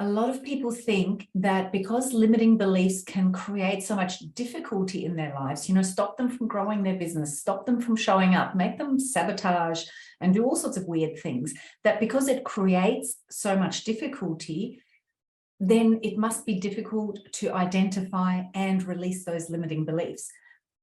A lot of people think that because limiting beliefs can create so much difficulty in their lives, stop them from growing their business, stop them from showing up, make them sabotage and do all sorts of weird things, that because it creates so much difficulty, then it must be difficult to identify and release those limiting beliefs.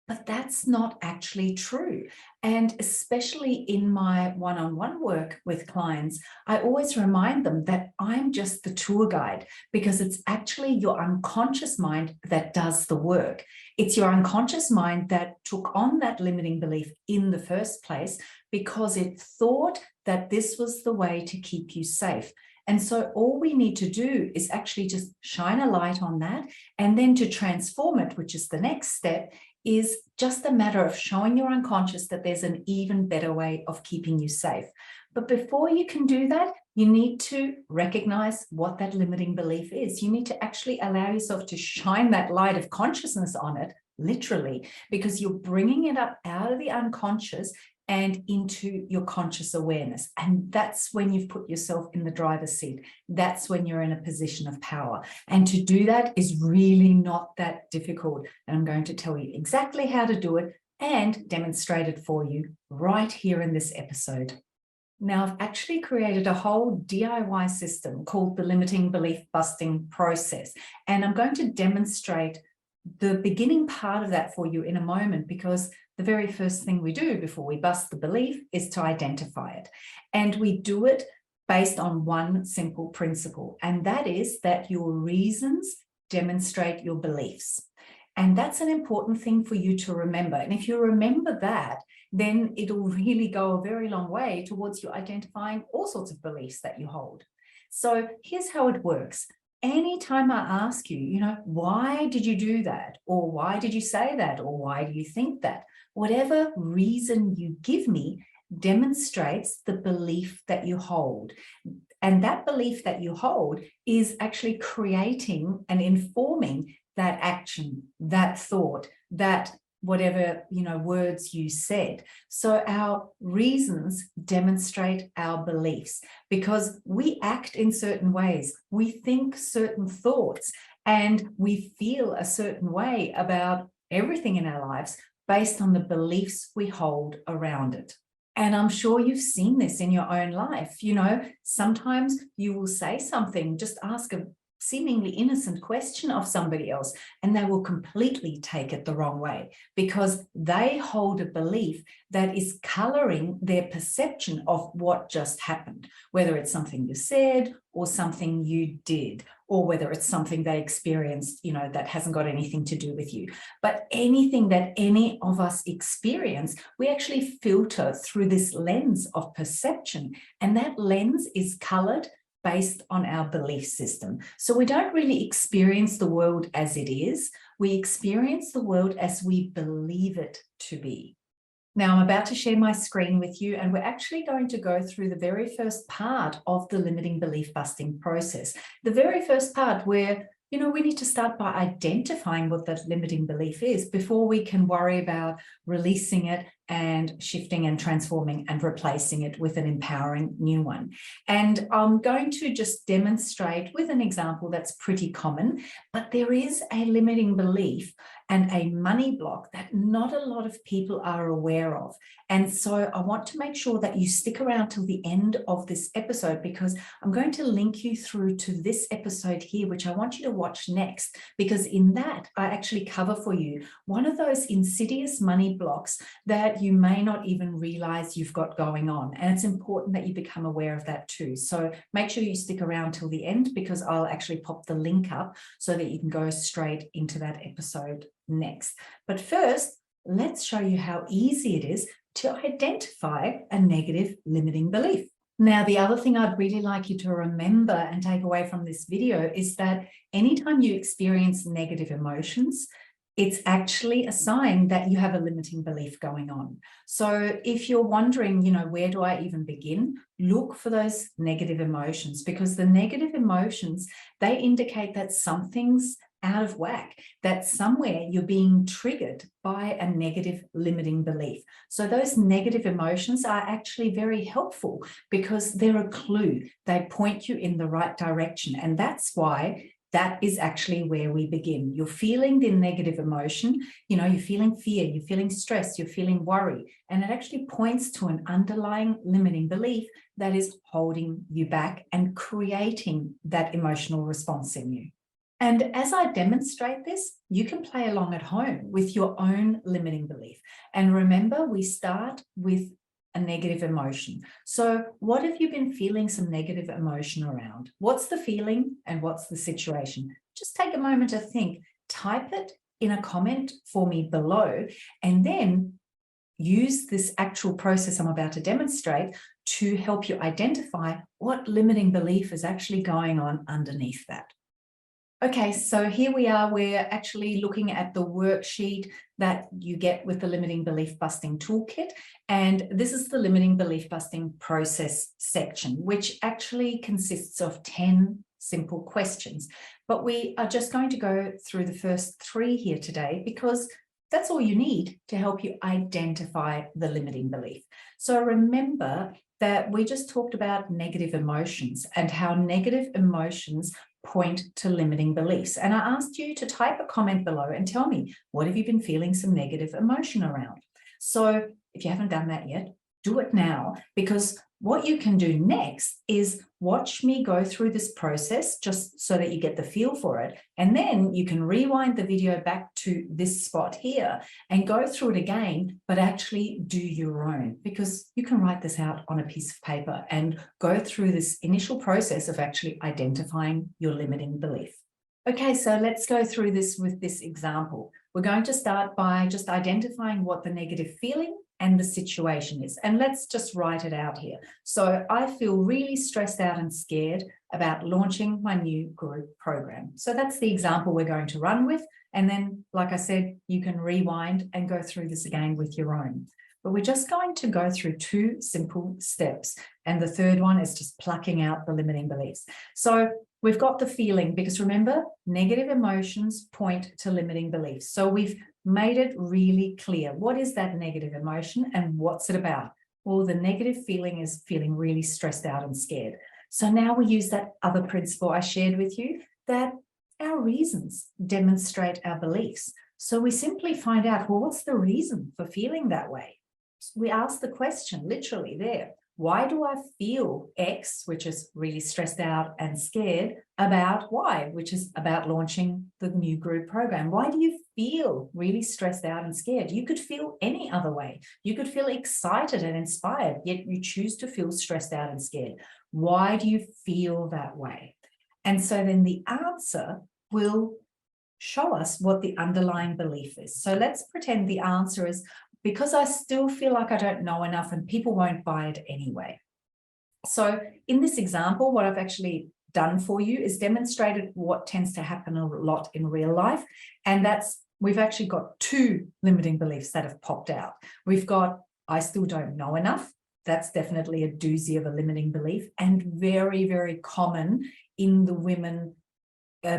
But that's not actually true. And especially in my one-on-one work with clients, I always remind them that I'm just the tour guide, because it's actually your unconscious mind that does the work. It's your unconscious mind that took on that limiting belief in the first place because it thought that this was the way to keep you safe. And so all we need to do is actually just shine a light on that, and then to transform it, which is the next step, is just a matter of showing your unconscious that there's an even better way of keeping you safe. But before you can do that, you need to recognize what that limiting belief is. You need to actually allow yourself to shine that light of consciousness on it, literally, because you're bringing it up out of the unconscious and into your conscious awareness. And that's when you've put yourself in the driver's seat. That's when you're in a position of power. And to do that is really not that difficult. And I'm going to tell you exactly how to do it and demonstrate it for you right here in this episode. Now, I've actually created a whole DIY system called the limiting belief busting process. And I'm going to demonstrate the beginning part of that for you in a moment, because the very first thing we do before we bust the belief is to identify it. And we do it based on one simple principle, and that is that your reasons demonstrate your beliefs. And that's an important thing for you to remember. And if you remember that, then it'll really go a very long way towards you identifying all sorts of beliefs that you hold. So here's how it works. Anytime I ask you, why did you do that? Or why did you say that? Or why do you think that? Whatever reason you give me demonstrates the belief that you hold. And that belief that you hold is actually creating and informing that action, that thought, that whatever, words you said. So our reasons demonstrate our beliefs, because we act in certain ways. We think certain thoughts and we feel a certain way about everything in our lives based on the beliefs we hold around it. And I'm sure you've seen this in your own life. Sometimes you will say something, just ask a seemingly innocent question of somebody else, and they will completely take it the wrong way because they hold a belief that is coloring their perception of what just happened, whether it's something you said or something you did, or whether it's something they experienced, that hasn't got anything to do with you. But anything that any of us experience, we actually filter through this lens of perception, and that lens is colored based on our belief system. So we don't really experience the world as it is. We experience the world as we believe it to be. Now, I'm about to share my screen with you, and we're actually going to go through the very first part of the limiting belief busting process. The very first part where, we need to start by identifying what that limiting belief is before we can worry about releasing it and shifting and transforming and replacing it with an empowering new one. And I'm going to just demonstrate with an example that's pretty common, but there is a limiting belief and a money block that not a lot of people are aware of. And so I want to make sure that you stick around till the end of this episode, because I'm going to link you through to this episode here, which I want you to watch next, because in that I actually cover for you one of those insidious money blocks that you may not even realize you've got going on. And it's important that you become aware of that too. So make sure you stick around till the end, because I'll actually pop the link up so that you can go straight into that episode next. But first, let's show you how easy it is to identify a negative limiting belief. Now, the other thing I'd really like you to remember and take away from this video is that anytime you experience negative emotions, it's actually a sign that you have a limiting belief going on. So if you're wondering, where do I even begin? Look for those negative emotions, because the negative emotions, they indicate that something's out of whack, that somewhere you're being triggered by a negative limiting belief. So those negative emotions are actually very helpful because they're a clue. They point you in the right direction. And that's why that is actually where we begin. You're feeling the negative emotion, you know, you're feeling fear, you're feeling stress, you're feeling worry, and it actually points to an underlying limiting belief that is holding you back and creating that emotional response in you. And as I demonstrate this, you can play along at home with your own limiting belief. And remember, we start with a negative emotion. So what have you been feeling some negative emotion around? What's the feeling and what's the situation? Just take a moment to think, type it in a comment for me below, and then use this actual process I'm about to demonstrate to help you identify what limiting belief is actually going on underneath that. Okay, so here we are. We're actually looking at the worksheet that you get with the Limiting Belief Busting Toolkit. And this is the Limiting Belief Busting Process section, which actually consists of 10 simple questions. But we are just going to go through the first 3 here today because that's all you need to help you identify the limiting belief. So remember that we just talked about negative emotions and how negative emotions point to limiting beliefs. And I asked you to type a comment below and tell me, what have you been feeling some negative emotion around? So if you haven't done that yet, do it now, because what you can do next is watch me go through this process just so that you get the feel for it. And then you can rewind the video back to this spot here and go through it again, but actually do your own, because you can write this out on a piece of paper and go through this initial process of actually identifying your limiting belief. Okay, so let's go through this with this example. We're going to start by just identifying what the negative feeling and the situation is. And let's just write it out here. So I feel really stressed out and scared about launching my new group program. So that's the example we're going to run with. And then, like I said, you can rewind and go through this again with your own. But we're just going to go through 2 simple steps. And the third one is just plucking out the limiting beliefs. So we've got the feeling, because remember, negative emotions point to limiting beliefs. So we've made it really clear. What is that negative emotion and what's it about? Well, the negative feeling is feeling really stressed out and scared. So now we use that other principle I shared with you, that our reasons demonstrate our beliefs. So we simply find out, well, what's the reason for feeling that way? We ask the question literally there. Why do I feel X, which is really stressed out and scared, about Y, which is about launching the new group program? Why do you feel really stressed out and scared? You could feel any other way. You could feel excited and inspired, yet you choose to feel stressed out and scared. Why do you feel that way? And so then the answer will show us what the underlying belief is. So let's pretend the answer is, because I still feel like I don't know enough and people won't buy it anyway. So in this example, what I've actually done for you is demonstrated what tends to happen a lot in real life. And that's, we've actually got 2 limiting beliefs that have popped out. We've got, I still don't know enough. That's definitely a doozy of a limiting belief, and very, very common in the women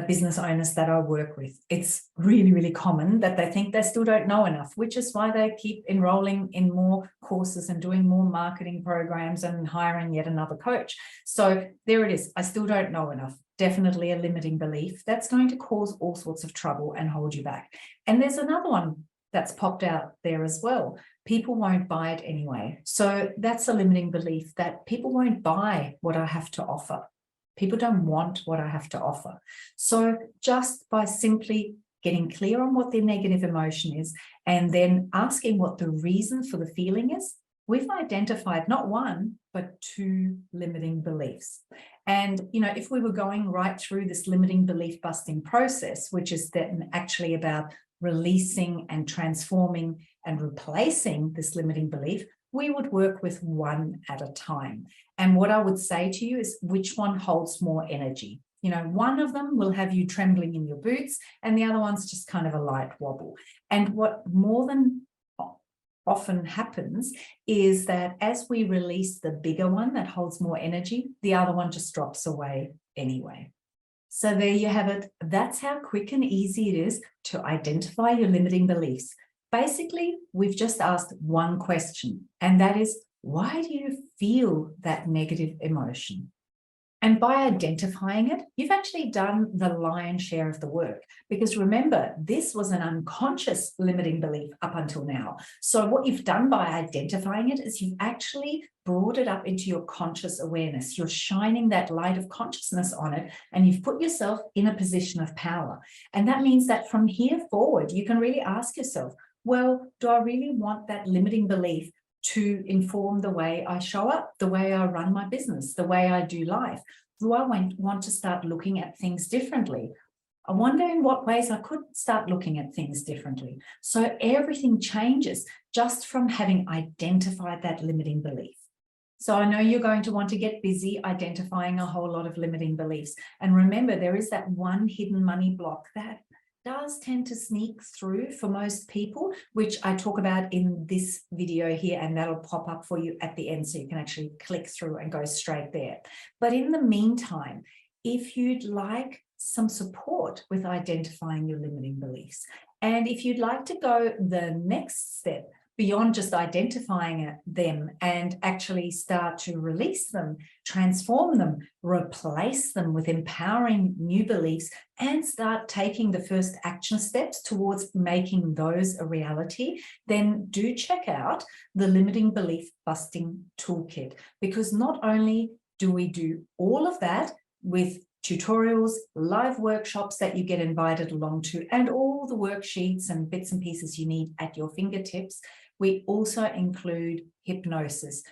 business owners that I work with. It's really, really common that they think they still don't know enough, which is why they keep enrolling in more courses and doing more marketing programs and hiring yet another coach. So there it is. I still don't know enough. Definitely a limiting belief that's going to cause all sorts of trouble and hold you back. And there's another one that's popped out there as well. People won't buy it anyway. So that's a limiting belief, that people won't buy what I have to offer. People don't want what I have to offer. So just by simply getting clear on what their negative emotion is and then asking what the reason for the feeling is, we've identified not 1, but 2 limiting beliefs. And, you know, if we were going right through this limiting belief busting process, which is then actually about releasing and transforming and replacing this limiting belief, we would work with 1 at a time. And what I would say to you is, which one holds more energy? You know, one of them will have you trembling in your boots and the other one's just kind of a light wobble. And what more than often happens is that as we release the bigger one that holds more energy, the other one just drops away anyway. So there you have it. That's how quick and easy it is to identify your limiting beliefs. Basically, we've just asked one question, and that is, why do you feel that negative emotion? And by identifying it, you've actually done the lion's share of the work, because remember, this was an unconscious limiting belief up until now. So what you've done by identifying it is you've actually brought it up into your conscious awareness. You're shining that light of consciousness on it, and you've put yourself in a position of power. And that means that from here forward, you can really ask yourself, well, do I really want that limiting belief to inform the way I show up, the way I run my business, the way I do life? Do I want to start looking at things differently? I wonder in what ways I could start looking at things differently. So everything changes just from having identified that limiting belief. So I know you're going to want to get busy identifying a whole lot of limiting beliefs. And remember, there is that one hidden money block that does tend to sneak through for most people, which I talk about in this video here, and that'll pop up for you at the end, so you can actually click through and go straight there. But in the meantime, if you'd like some support with identifying your limiting beliefs, and if you'd like to go the next step beyond just identifying them and actually start to release them, transform them, replace them with empowering new beliefs, and start taking the first action steps towards making those a reality, then do check out the Limiting Belief Busting Toolkit, because not only do we do all of that with tutorials, live workshops that you get invited along to, and all the worksheets and bits and pieces you need at your fingertips, we also include hypnosis,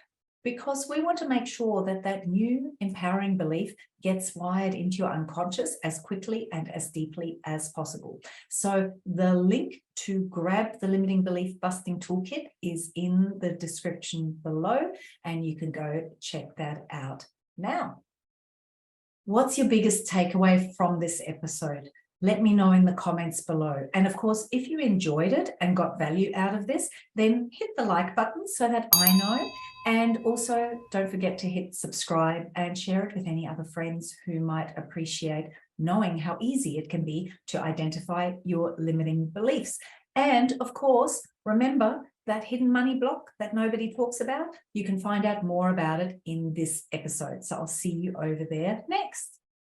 because we want to make sure that that new empowering belief gets wired into your unconscious as quickly and as deeply as possible. So the link to grab the Limiting Belief Busting Toolkit is in the description below, and you can go check that out now. What's your biggest takeaway from this episode? Let me know in the comments below. And of course, if you enjoyed it and got value out of this, then hit the like button so that I know. And also don't forget to hit subscribe and share it with any other friends who might appreciate knowing how easy it can be to identify your limiting beliefs. And of course, remember that hidden money block that nobody talks about. You can find out more about it in this episode. So I'll see you over there next.